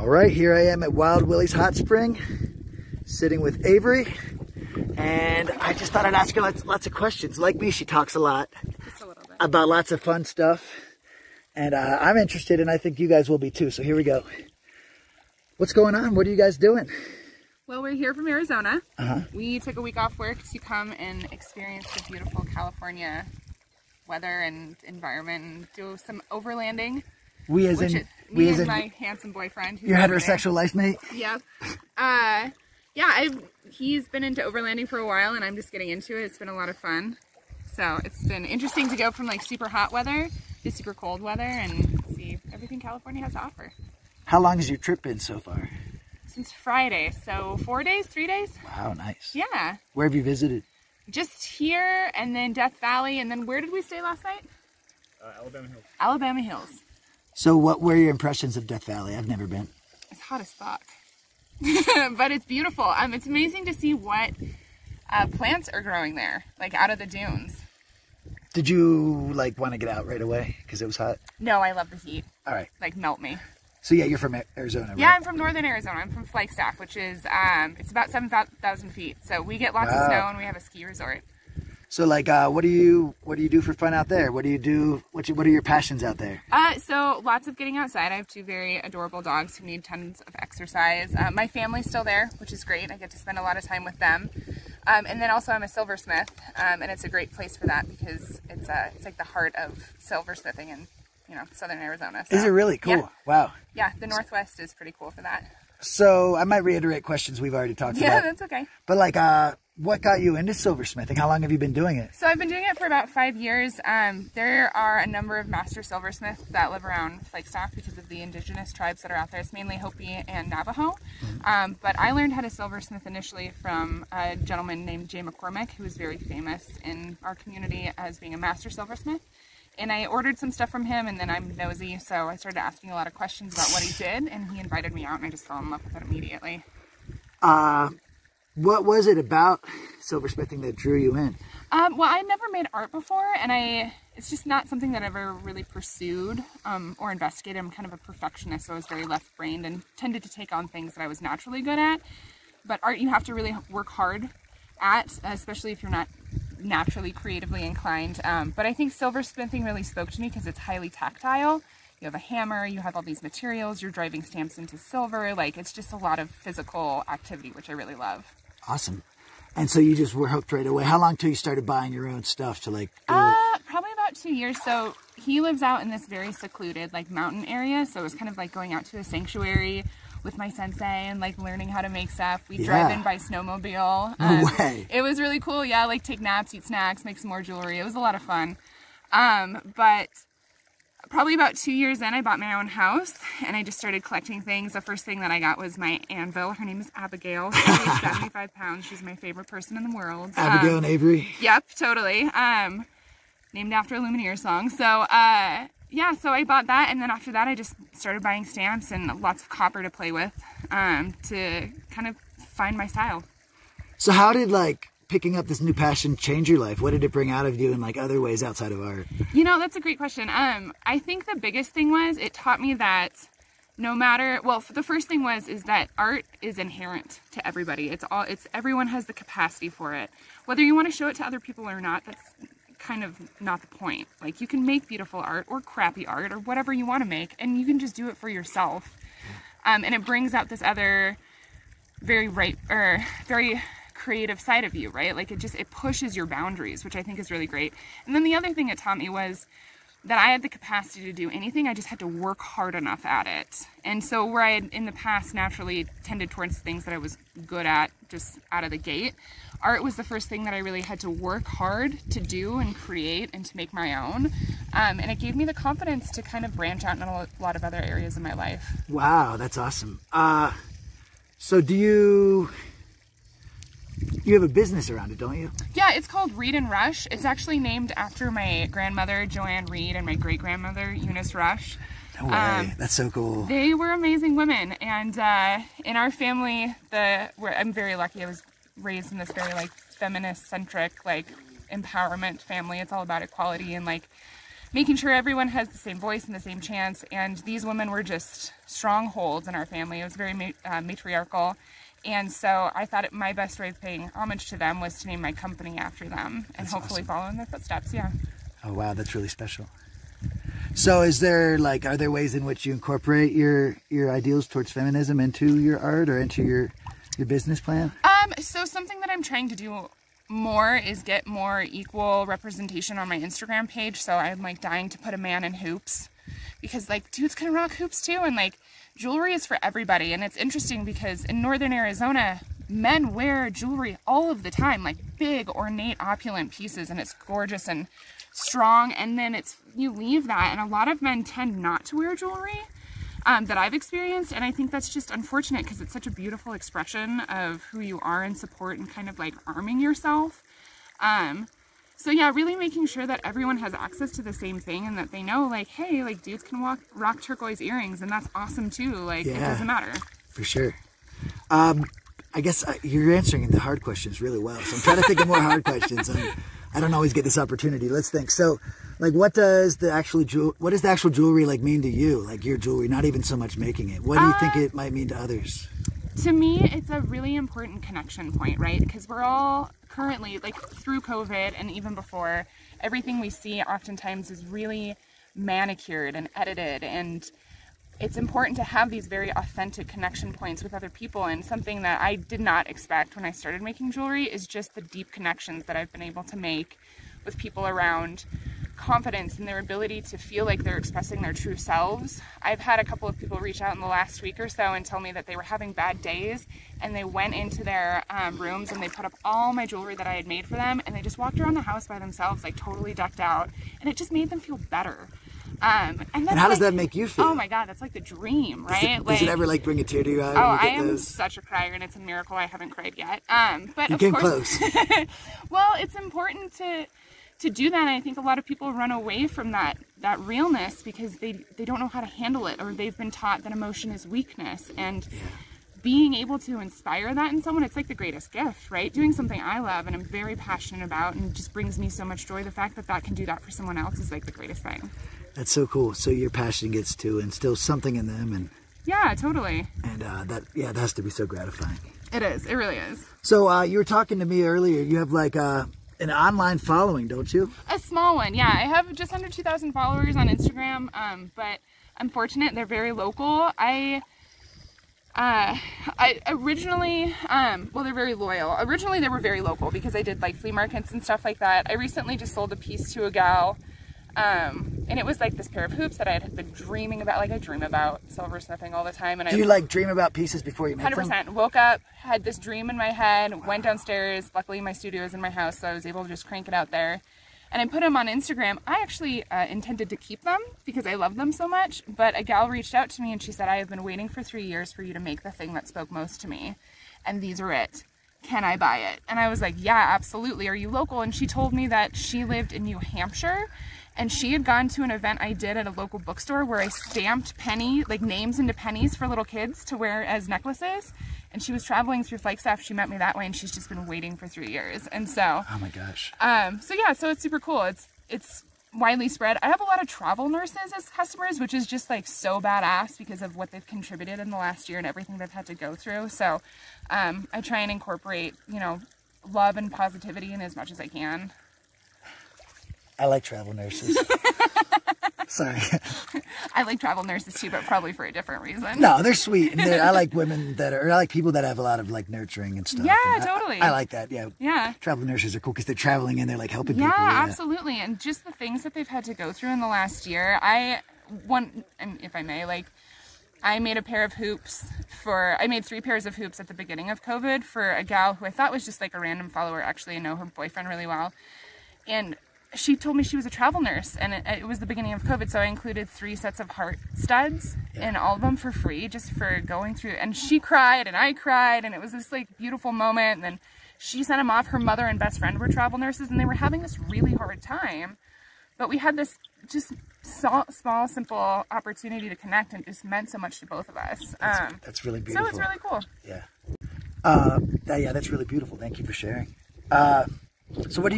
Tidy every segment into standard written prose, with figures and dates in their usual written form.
All right, here I am at Wild Willys Hot Spring, sitting with Avery, and I just thought I'd ask her lots of questions. Like me, she talks a lot about lots of fun stuff, and I'm interested, and I think you guys will be too, so here we go. What's going on? What are you guys doing? Well, we're here from Arizona. We took a week off work to come and experience the beautiful California weather and environment and do some overlanding. Me and my handsome boyfriend. Your heterosexual life mate? Yep. He's been into overlanding for a while and I'm just getting into it. It's been a lot of fun. So it's been interesting to go from like super hot weather to super cold weather and see everything California has to offer. How long has your trip been so far? Since Friday, so 4 days, 3 days. Wow, nice. Yeah. Where have you visited? Just here and then Death Valley, and then where did we stay last night? Alabama Hills. Alabama Hills. So what were your impressions of Death Valley? I've never been. It's hot as fuck. But it's beautiful. It's amazing to see what plants are growing there, like out of the dunes. Did you like want to get out right away because it was hot? No, I love the heat. All right. Like melt me. So yeah, you're from Arizona, right? Yeah, I'm from northern Arizona. I'm from Flagstaff, which is, it's about 7,000 feet. So we get lots of snow and we have a ski resort. So like, what do you do for fun out there? What do you do? What are your passions out there? So lots of getting outside. I have two very adorable dogs who need tons of exercise. My family's still there, which is great. I get to spend a lot of time with them. And then also I'm a silversmith, and it's a great place for that because it's like the heart of silversmithing in, southern Arizona. So, is it really? Cool. Yeah. Wow. Yeah, the Northwest is pretty cool for that. So I might reiterate questions we've already talked about. Yeah, that's okay. But like, what got you into silversmithing? How long have you been doing it? So I've been doing it for about 5 years. There are a number of master silversmiths that live around Flagstaff because of the indigenous tribes that are out there. It's mainly Hopi and Navajo. But I learned how to silversmith initially from a gentleman named Jay McCormick, who is very famous in our community as being a master silversmith. And I ordered some stuff from him, and then I'm nosy, so I started asking a lot of questions about what he did, and he invited me out, and I just fell in love with it immediately. What was it about silversmithing that drew you in? Well, I'd never made art before, and it's just not something that I ever really pursued or investigated. I'm kind of a perfectionist, so I was very left-brained and tended to take on things that I was naturally good at. But art you have to really work hard at, especially if you're not naturally creatively inclined. But I think silversmithing really spoke to me because it's highly tactile. You have a hammer, you have all these materials, you're driving stamps into silver. Like, it's just a lot of physical activity, which I really love. Awesome. And so you just were hooked right away. How long till you started buying your own stuff to like probably about 2 years. So he lives out in this very secluded like mountain area, so it was kind of like going out to a sanctuary with my sensei and like learning how to make stuff. We drive in by snowmobile. No way. It was really cool. Yeah, like take naps, eat snacks, make some more jewelry. It was a lot of fun. But probably about 2 years in, I bought my own house and I just started collecting things. The first thing that I got was my anvil. Her name is Abigail. She weighs 75 pounds. She's my favorite person in the world. Abigail and Avery? Yep, totally. Named after a Lumineer song. So, yeah, so I bought that, and then after that I just started buying stamps and lots of copper to play with to kind of find my style. So how did like picking up this new passion change your life? What did it bring out of you in like other ways outside of art? That's a great question. I think the biggest thing was it taught me that no matter, well, the first thing is that art is inherent to everybody. Everyone has the capacity for it. Whether you want to show it to other people or not, that's kind of not the point. Like, you can make beautiful art or crappy art or whatever you want to make, and you can just do it for yourself. And it brings out this other very creative side of you, right? Like, it pushes your boundaries, which I think is really great. And then the other thing it taught me was that I had the capacity to do anything, I just had to work hard enough at it. And so where I had in the past naturally tended towards things that I was good at just out of the gate, art was the first thing that I really had to work hard to do and create and to make my own. And it gave me the confidence to kind of branch out in a lot of other areas of my life. Wow, that's awesome. So do you have a business around it, don't you? Yeah, it's called Reed and Rush. It's actually named after my grandmother, Joanne Reed, and my great-grandmother, Eunice Rush. No way. That's so cool. They were amazing women. And in our family, I'm very lucky. I was raised in this very like feminist-centric, like empowerment family. It's all about equality and like making sure everyone has the same voice and the same chance. And these women were just strongholds in our family. It was very matriarchal. And so I thought my best way of paying homage to them was to name my company after them, and That's hopefully awesome. follow in their footsteps. Yeah. Oh, wow. That's really special. So is there like, are there ways in which you incorporate your ideals towards feminism into your art or into your business plan? So something that I'm trying to do more is get more equal representation on my Instagram page. So I'm like dying to put a man in hoops, because like dudes can rock hoops too, and like jewelry is for everybody. And it's interesting because in northern Arizona, men wear jewelry all of the time, like big ornate opulent pieces, and it's gorgeous and strong. And then you leave that, and a lot of men tend not to wear jewelry. That I've experienced, and I think that's just unfortunate because it's such a beautiful expression of who you are and support and kind of like arming yourself. So yeah, really making sure that everyone has access to the same thing, and that they know like, hey, like dudes can rock turquoise earrings, and that's awesome too. Like, yeah, it doesn't matter. For sure. I guess you're answering the hard questions really well, so I'm trying to think of more hard questions. I don't always get this opportunity. Let's think. So, like, what does the actual jewelry like mean to you? Like your jewelry, not even so much making it. What do you think it might mean to others? To me, it's a really important connection point, right? Because we're all currently, like through COVID and even before, everything we see oftentimes is really manicured and edited, and it's important to have these very authentic connection points with other people. And something that I did not expect when I started making jewelry is just the deep connections that I've been able to make with people around confidence and their ability to feel like they're expressing their true selves. I've had a couple of people reach out in the last week or so and tell me that they were having bad days, and they went into their rooms and they put up all my jewelry that I had made for them, and they just walked around the house by themselves, like totally decked out, and it just made them feel better. And how does that make you feel? Oh my God, that's like the dream, right? Does it ever like bring a tear to your eye? Oh, I am such a crier, and it's a miracle I haven't cried yet. But you of came course, close. Well, it's important to do that. And I think a lot of people run away from that realness because they don't know how to handle it, or they've been taught that emotion is weakness. And being able to inspire that in someone, it's like the greatest gift, right? Doing something I love and I'm very passionate about and just brings me so much joy. The fact that that can do that for someone else is like the greatest thing. That's so cool. So your passion gets to instill something in them, and yeah, totally. And that has to be so gratifying. It is. It really is. So you were talking to me earlier. You have like an online following, don't you? A small one, yeah. I have just under 2,000 followers on Instagram, but I'm fortunate. They're very local. I originally, well, they're very loyal. Originally, they were very local because I did like flea markets and stuff like that. I recently just sold a piece to a gal, and it was like this pair of hoops that I had been dreaming about. Like I dream about silversmithing all the time. And do you like dream about pieces before you make 100%. them? 100%. Woke up, had this dream in my head, went downstairs. Luckily, my studio is in my house, so I was able to just crank it out there. And I put them on Instagram. I actually intended to keep them because I love them so much. But a gal reached out to me and she said, I have been waiting for 3 years for you to make the thing that spoke most to me. And these are it. Can I buy it? And I was like, yeah, absolutely. Are you local? And she told me that she lived in New Hampshire. And she had gone to an event I did at a local bookstore where I stamped names into pennies for little kids to wear as necklaces. And she was traveling through Flagstaff. She met me that way, and she's just been waiting for 3 years. And so, oh my gosh. So yeah, so it's super cool. It's widely spread. I have a lot of travel nurses as customers, which is just like so badass because of what they've contributed in the last year and everything they've had to go through. So I try and incorporate, love and positivity in as much as I can. I like travel nurses. Sorry. I like travel nurses too, but probably for a different reason. No, they're sweet. And I like women I like people that have a lot of like nurturing and stuff. Yeah, and totally. I like that. Yeah. Yeah. Travel nurses are cool because they're traveling and they're like helping people. Yeah, absolutely. And just the things that they've had to go through in the last year. And if I may, I made a pair of hoops I made 3 pairs of hoops at the beginning of COVID for a gal who I thought was just like a random follower. Actually, I know her boyfriend really well. And she told me she was a travel nurse, and it was the beginning of COVID, so I included 3 sets of heart studs in all of them for free, just for going through. And she cried, and I cried, and it was this like beautiful moment. And then she sent them off. Her mother and best friend were travel nurses, and they were having this really hard time. But we had this just small, simple opportunity to connect, and it just meant so much to both of us. That's really beautiful. So it's really cool. Yeah. Yeah, that's really beautiful. Thank you for sharing. So what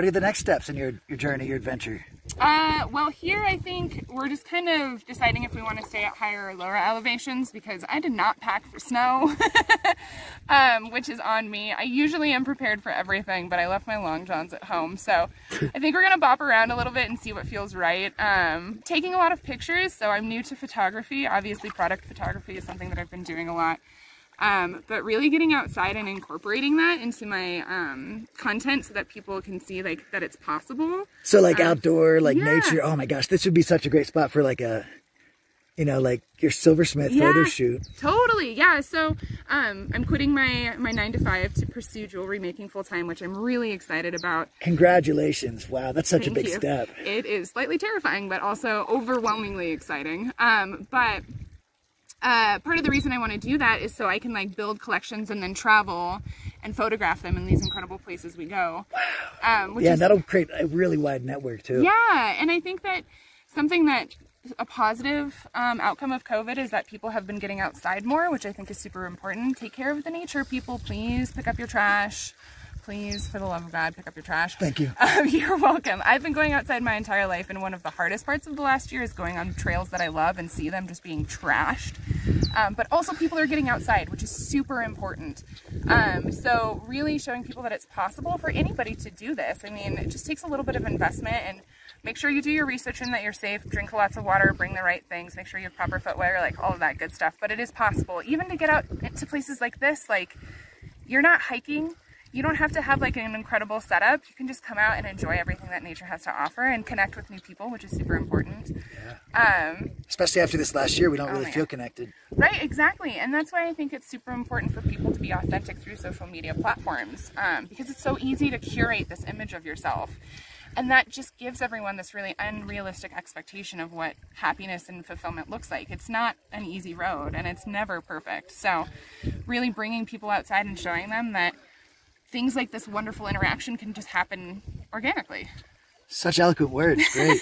are the next steps in your journey, your adventure? Well, here I think we're just kind of deciding if we want to stay at higher or lower elevations, because I did not pack for snow, which is on me. I usually am prepared for everything, but I left my long johns at home. So I think we're going to bop around a little bit and see what feels right. Taking a lot of pictures. So I'm new to photography. Obviously product photography is something that I've been doing a lot. But really getting outside and incorporating that into my content so that people can see like that it's possible. So like outdoor, like nature. Oh my gosh, this would be such a great spot for like a, you know, like your Silversmith photo shoot. Totally, yeah. So I'm quitting my 9-to-5 to pursue jewelry making full time, which I'm really excited about. Congratulations! Wow, that's such a big step. It is slightly terrifying, but also overwhelmingly exciting. Part of the reason I want to do that is so I can like build collections and then travel and photograph them in these incredible places we go. Wow. That'll create a really wide network too. Yeah, and I think that something that a positive outcome of COVID is that people have been getting outside more, which I think is super important. Take care of the nature, people. Please pick up your trash. Please, for the love of God, pick up your trash. Thank you. You're welcome. I've been going outside my entire life, and one of the hardest parts of the last year is going on trails that I love and see them just being trashed. But also people are getting outside, which is super important. So really showing people that it's possible for anybody to do this. I mean, it just takes a little bit of investment, and make sure you do your research and that you're safe, drink lots of water, bring the right things, make sure you have proper footwear, like all of that good stuff. But it is possible. Even to get out to places like this, like you're not hiking. You don't have to have like an incredible setup. You can just come out and enjoy everything that nature has to offer and connect with new people, which is super important. Yeah. Especially after this last year, we don't really feel connected. Right, exactly. And that's why I think it's super important for people to be authentic through social media platforms, because it's so easy to curate this image of yourself. And that just gives everyone this really unrealistic expectation of what happiness and fulfillment looks like. It's not an easy road, and it's never perfect. So really bringing people outside and showing them that things like this wonderful interaction can just happen organically. Such eloquent words. Great.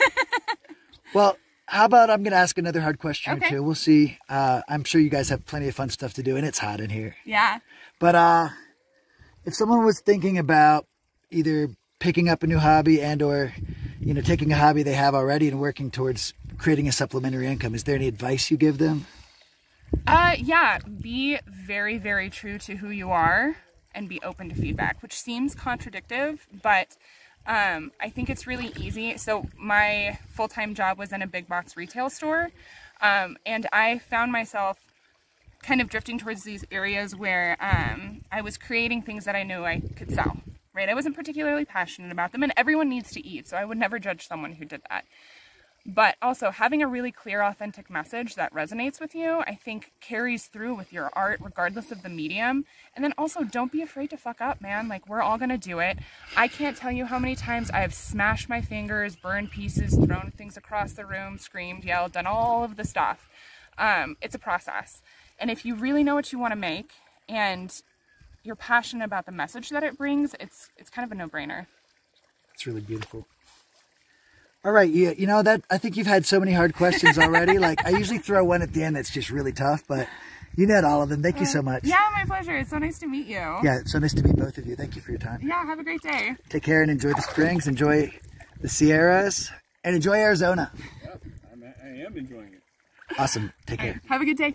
Well, how about I'm going to ask another hard question or two. We'll see. I'm sure you guys have plenty of fun stuff to do, and it's hot in here. Yeah. But if someone was thinking about either picking up a new hobby and or, you know, taking a hobby they have already and working towards creating a supplementary income, is there any advice you give them? Yeah. Be very, very true to who you are. And be open to feedback, which seems contradictory, but I think it's really easy. So my full-time job was in a big box retail store, and I found myself kind of drifting towards these areas where I was creating things that I knew I could sell, right? I wasn't particularly passionate about them, and everyone needs to eat, so I would never judge someone who did that. But also having a really clear, authentic message that resonates with you, I think carries through with your art regardless of the medium. And then also don't be afraid to fuck up, man. Like, we're all gonna do it. I can't tell you how many times I've smashed my fingers, burned pieces, thrown things across the room, screamed, yelled, done all of the stuff. It's a process. And if you really know what you want to make and you're passionate about the message that it brings, it's kind of a no-brainer. It's really beautiful. All right, you know that I think you've had so many hard questions already. Like, I usually throw one at the end that's just really tough, but you nailed all of them. Thank you so much. Yeah, my pleasure. It's so nice to meet you. Yeah, it's so nice to meet both of you. Thank you for your time. Yeah, have a great day. Take care and enjoy the springs, enjoy the Sierras, and enjoy Arizona. Yep, I am enjoying it. Awesome. Take care. Have a good day.